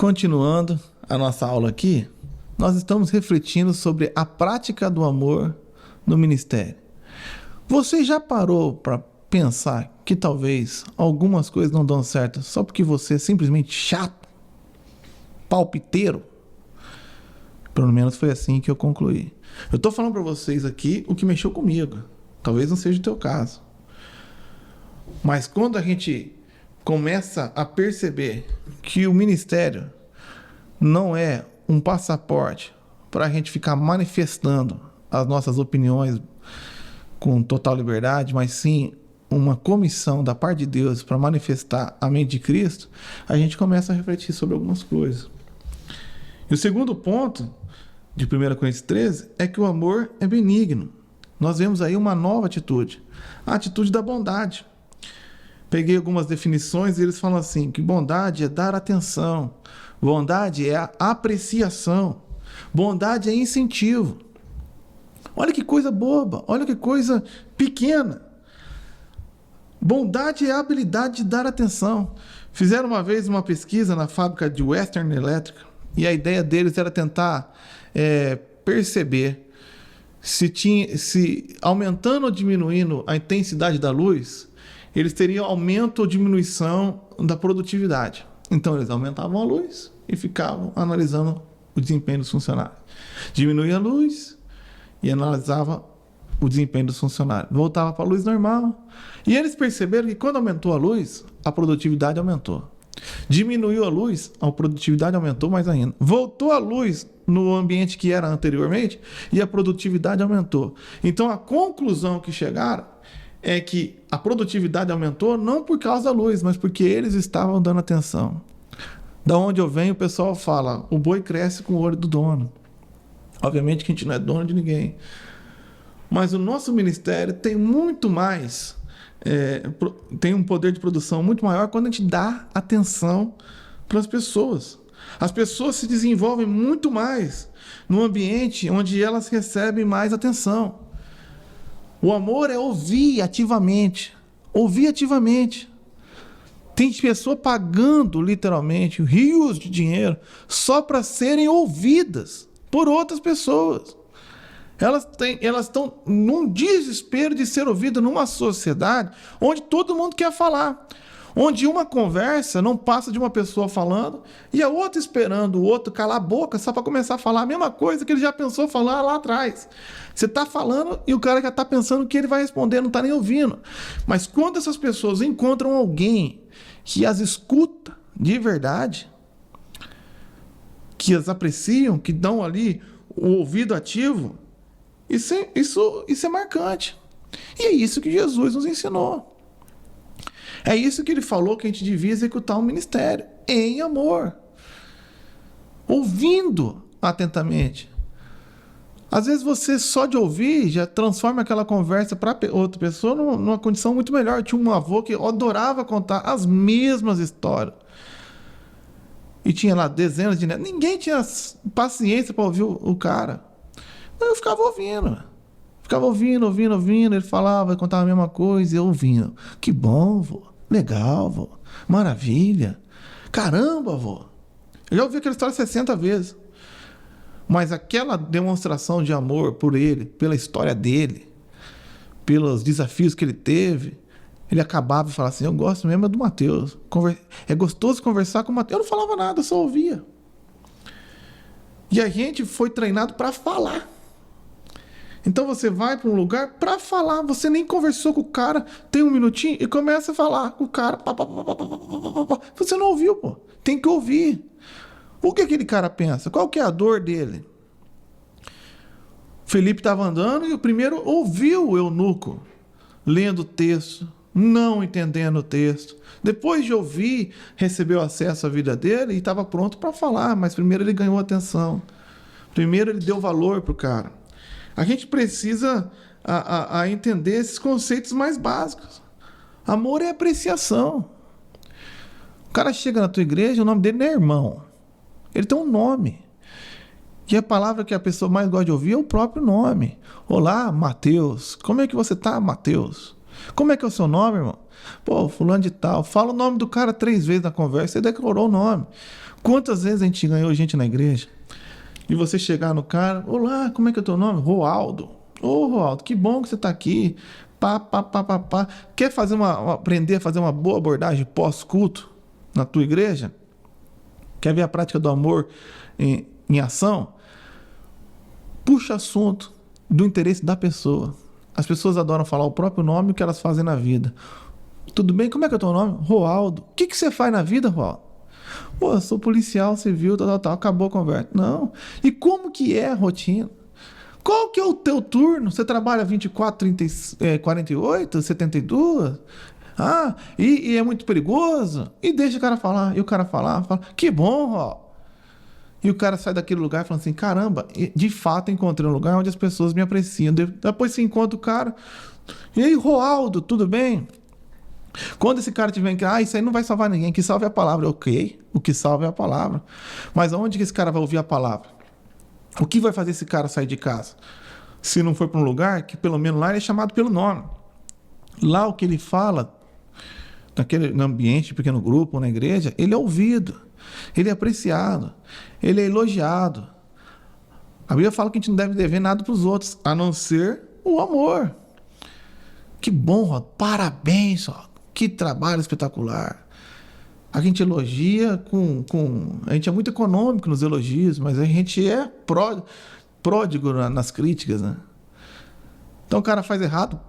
Continuando a nossa aula aqui, nós estamos refletindo sobre a prática do amor no ministério. Você já parou para pensar que talvez algumas coisas não dão certo só porque você é simplesmente chato, palpiteiro? Pelo menos foi assim que eu concluí. Eu estou falando para vocês aqui o que mexeu comigo. Talvez não seja o teu caso. Mas quando a gente começa a perceber que o ministério não é um passaporte para a gente ficar manifestando as nossas opiniões com total liberdade, mas sim uma comissão da parte de Deus para manifestar a mente de Cristo, a gente começa a refletir sobre algumas coisas. E o segundo ponto de 1 Coríntios 13 é que o amor é benigno. Nós vemos aí uma nova atitude, a atitude da bondade. Peguei algumas definições e eles falam assim, que bondade é dar atenção, bondade é a apreciação, bondade é incentivo. Olha que coisa boba, olha que coisa pequena. Bondade é a habilidade de dar atenção. Fizeram uma vez uma pesquisa na fábrica de Western Electric e a ideia deles era tentar perceber se aumentando ou diminuindo a intensidade da luz, eles teriam aumento ou diminuição da produtividade. Então eles aumentavam a luz e ficavam analisando o desempenho dos funcionários. Diminuía a luz e analisava o desempenho dos funcionários. Voltava para a luz normal. E eles perceberam que quando aumentou a luz, a produtividade aumentou. Diminuiu a luz, a produtividade aumentou mais ainda. Voltou a luz no ambiente que era anteriormente e a produtividade aumentou. Então a conclusão que chegaram é que a produtividade aumentou não por causa da luz, mas porque eles estavam dando atenção. Da onde eu venho, o pessoal fala, o boi cresce com o olho do dono. Obviamente que a gente não é dono de ninguém. Mas o nosso ministério tem muito mais, tem um poder de produção muito maior quando a gente dá atenção para as pessoas. As pessoas se desenvolvem muito mais no ambiente onde elas recebem mais atenção. O amor é ouvir ativamente. Ouvir ativamente. Tem pessoa pagando, literalmente, rios de dinheiro só para serem ouvidas por outras pessoas. Elas estão num desespero de ser ouvidas numa sociedade onde todo mundo quer falar. Onde uma conversa não passa de uma pessoa falando e a outra esperando o outro calar a boca só para começar a falar a mesma coisa que ele já pensou falar lá atrás. Você está falando e o cara já está pensando que ele vai responder, não está nem ouvindo. Mas quando essas pessoas encontram alguém que as escuta de verdade, que as apreciam, que dão ali o ouvido ativo, isso é marcante. E é isso que Jesus nos ensinou. É isso que ele falou que a gente devia executar um ministério, em amor. Ouvindo atentamente. Às vezes você só de ouvir já transforma aquela conversa para outra pessoa numa condição muito melhor. Eu tinha um avô que adorava contar as mesmas histórias. E tinha lá dezenas de netos. Ninguém tinha paciência para ouvir o cara. Eu ficava ouvindo. Ficava ouvindo. Ele falava, contava a mesma coisa e eu ouvindo. Que bom, vô. Legal, vô. Maravilha. Caramba, vô. Eu já ouvi aquela história 60 vezes. Mas aquela demonstração de amor por ele, pela história dele, pelos desafios que ele teve, ele acabava e falava assim, eu gosto mesmo do Mateus. É gostoso conversar com o Mateus. Eu não falava nada, eu só ouvia. E a gente foi treinado para falar. Então você vai para um lugar para falar. Você nem conversou com o cara, tem um minutinho e começa a falar com o cara. Você não ouviu, pô. Tem que ouvir. O que aquele cara pensa? Qual que é a dor dele? Felipe estava andando e o primeiro ouviu o eunuco lendo o texto, não entendendo o texto. Depois de ouvir, recebeu acesso à vida dele e estava pronto para falar, mas primeiro ele ganhou atenção. Primeiro ele deu valor para o cara. A gente precisa entender esses conceitos mais básicos. Amor é apreciação. O cara chega na tua igreja, o nome dele não é irmão. Ele tem um nome. E a palavra que a pessoa mais gosta de ouvir é o próprio nome. Olá, Mateus. Como é que você tá, Mateus? Como é que é o seu nome, irmão? Pô, fulano de tal. Fala o nome do cara 3 vezes na conversa, você decorou o nome. Quantas vezes a gente ganhou gente na igreja e você chegar no cara, olá, como é que é o teu nome? Roaldo. Ô, Roaldo, que bom que você está aqui. Pá, pá, pá, pá, pá. Quer fazer aprender a fazer uma boa abordagem pós-culto na tua igreja? Quer ver a prática do amor em ação? Puxa assunto do interesse da pessoa. As pessoas adoram falar o próprio nome e o que elas fazem na vida. Tudo bem? Como é que é o teu nome? Roaldo. O que você faz na vida, Roaldo? Pô, eu sou policial, civil, tal. Acabou a conversa. Não. E como que é a rotina? Qual que é o teu turno? Você trabalha 24, 30, 48, 72? Ah, e é muito perigoso? E deixa o cara falar. E o cara fala, que bom, ó. E o cara sai daquele lugar falando assim, caramba, de fato encontrei um lugar onde as pessoas me apreciam. Depois você encontra o cara. E aí, Roaldo, tudo bem? Quando esse cara tiver que, isso aí não vai salvar ninguém, que salve a palavra. Ok, o que salve é a palavra. Mas aonde que esse cara vai ouvir a palavra? O que vai fazer esse cara sair de casa? Se não for para um lugar que pelo menos lá ele é chamado pelo nome. Lá o que ele fala, no ambiente, pequeno grupo, na igreja, ele é ouvido, ele é apreciado, ele é elogiado. A Bíblia fala que a gente não deve dever nada para os outros, a não ser o amor. Que bom, Rod. Parabéns, Rod. Que trabalho espetacular. A gente elogia a gente é muito econômico nos elogios, mas a gente é pródigo nas críticas, né? Então o cara faz errado,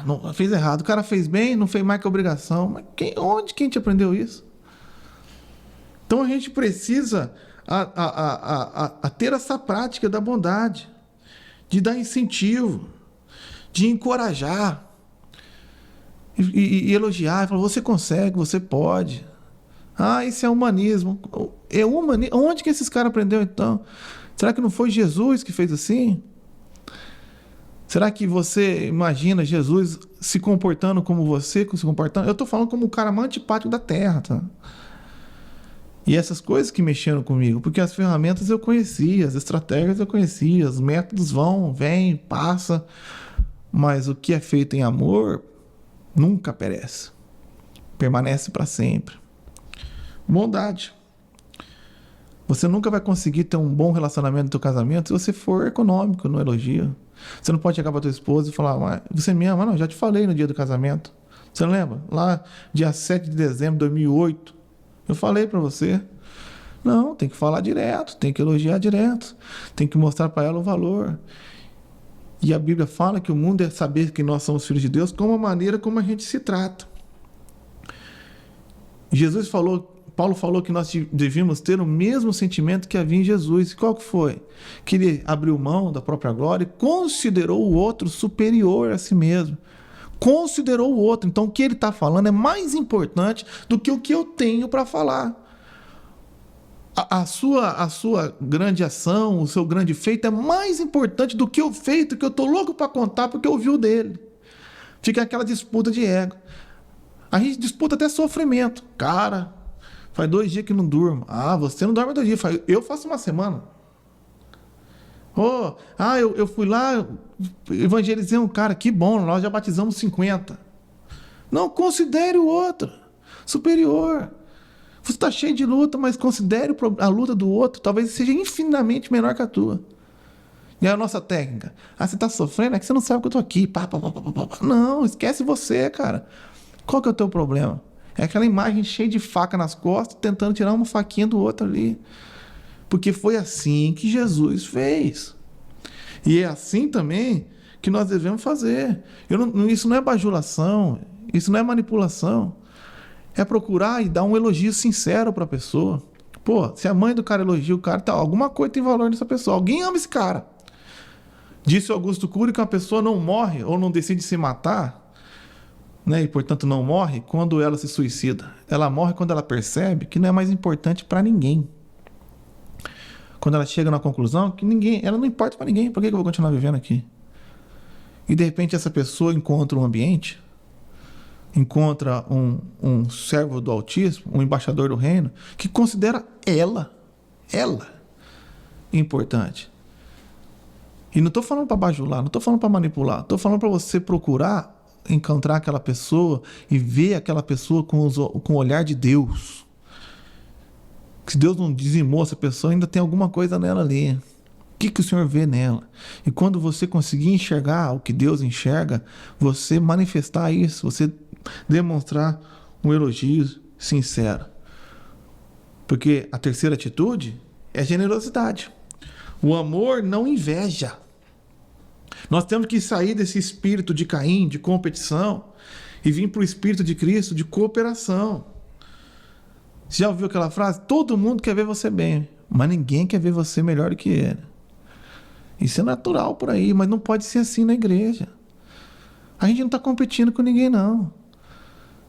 não fez errado. O cara fez bem, não fez mais que obrigação. Mas onde que a gente aprendeu isso? Então a gente precisa a ter essa prática da bondade, de dar incentivo, de encorajar e elogiar. Falar, você consegue, você pode. Isso é humanismo. É humanismo. Onde que esses caras aprenderam então? Será que não foi Jesus que fez assim? Será que você imagina Jesus se comportando como você se comportando? Eu estou falando como o cara mais antipático da Terra, tá? E essas coisas que mexeram comigo, porque as ferramentas eu conhecia, as estratégias eu conhecia, os métodos vêm, passa, mas o que é feito em amor nunca perece, permanece para sempre. Bondade. Você nunca vai conseguir ter um bom relacionamento no teu casamento se você for econômico no elogio. Você não pode chegar para tua esposa e falar, você me ama? Não, já te falei no dia do casamento. Você não lembra? Lá, dia 7 de dezembro de 2008, eu falei para você. Não, tem que falar direto, tem que elogiar direto, tem que mostrar para ela o valor. E a Bíblia fala que o mundo é saber que nós somos filhos de Deus com a maneira como a gente se trata. Paulo falou que nós devíamos ter o mesmo sentimento que havia em Jesus. E qual que foi? Que ele abriu mão da própria glória e considerou o outro superior a si mesmo. Considerou o outro. Então o que ele está falando é mais importante do que o que eu tenho para falar. A sua grande ação, o seu grande feito é mais importante do que o feito que eu estou louco para contar porque eu ouvi o dele. Fica aquela disputa de ego. A gente disputa até sofrimento. Cara, faz 2 dias que não durmo. Você não dorme 2 dias. Eu faço uma semana. Eu fui lá, evangelizei um cara. Que bom, nós já batizamos 50. Não, considere o outro superior. Você está cheio de luta, mas considere a luta do outro. Talvez seja infinitamente menor que a tua. E a nossa técnica? Você está sofrendo? É que você não sabe que eu estou aqui. Não, esquece você, cara. Qual que é o teu problema? É aquela imagem cheia de faca nas costas, tentando tirar uma faquinha do outro ali. Porque foi assim que Jesus fez. E é assim também que nós devemos fazer. Isso não é bajulação, isso não é manipulação. É procurar e dar um elogio sincero para a pessoa. Se a mãe do cara elogia o cara, alguma coisa tem valor nessa pessoa. Alguém ama esse cara. Disse Augusto Cury que uma pessoa não morre ou não decide se matar, né, e portanto não morre quando ela se suicida. Ela morre quando ela percebe que não é mais importante para ninguém. Quando ela chega na conclusão que ela não importa para ninguém. Por que eu vou continuar vivendo aqui? E de repente essa pessoa encontra um ambiente, encontra um servo do Altíssimo, um embaixador do reino, que considera ela importante. E não estou falando para bajular, não estou falando para manipular, estou falando para você procurar encontrar aquela pessoa e ver aquela pessoa com o olhar de Deus. Se Deus não dizimou essa pessoa, ainda tem alguma coisa nela ali. O que o Senhor vê nela? E quando você conseguir enxergar o que Deus enxerga, você manifestar isso, você demonstrar um elogio sincero. Porque a terceira atitude é generosidade. O amor não inveja. Nós temos que sair desse espírito de Caim, de competição, e vir para o espírito de Cristo, de cooperação. Você já ouviu aquela frase? Todo mundo quer ver você bem, mas ninguém quer ver você melhor do que ele. Isso é natural por aí, mas não pode ser assim na igreja. A gente não está competindo com ninguém, não.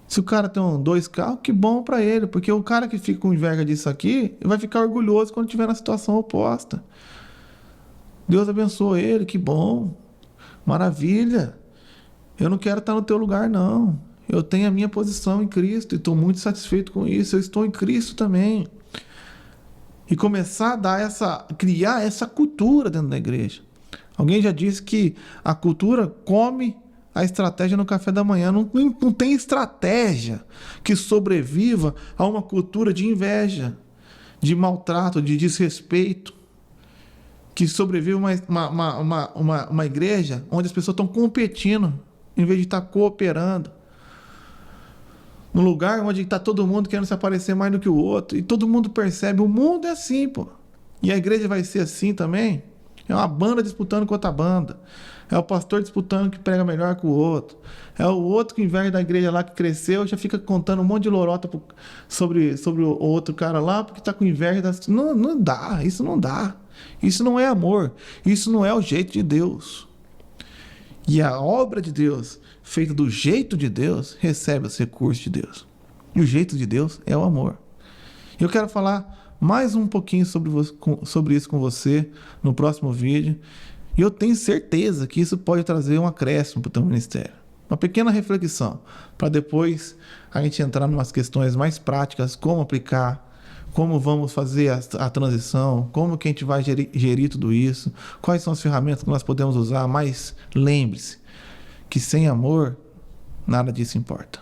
Se o cara tem 2 carros, que bom para ele, porque o cara que fica com inveja disso aqui vai ficar orgulhoso quando estiver na situação oposta. Deus abençoou ele, que bom, maravilha. Eu não quero estar no teu lugar, não. Eu tenho a minha posição em Cristo e estou muito satisfeito com isso. Eu estou em Cristo também. E começar a criar essa cultura dentro da igreja. Alguém já disse que a cultura come a estratégia no café da manhã. Não tem estratégia que sobreviva a uma cultura de inveja, de maltrato, de desrespeito. Que sobreviva uma igreja onde as pessoas estão competindo em vez de estar cooperando. Num lugar onde está todo mundo querendo se aparecer mais do que o outro. E todo mundo percebe, o mundo é assim, pô. E a igreja vai ser assim também. É uma banda disputando com outra banda. É o pastor disputando que prega melhor que o outro. É o outro que, ao invés da igreja lá que cresceu, já fica contando um monte de lorota sobre o outro cara lá, porque está com inveja. Não dá, isso não dá. Isso não é amor. Isso não é o jeito de Deus. E a obra de Deus, feita do jeito de Deus, recebe os recursos de Deus. E o jeito de Deus é o amor. Eu quero falar mais um pouquinho sobre isso com você no próximo vídeo. E eu tenho certeza que isso pode trazer um acréscimo para o teu ministério. Uma pequena reflexão, para depois a gente entrar em umas questões mais práticas, como aplicar, como vamos fazer a transição, como que a gente vai gerir tudo isso, quais são as ferramentas que nós podemos usar, mas lembre-se que sem amor, nada disso importa.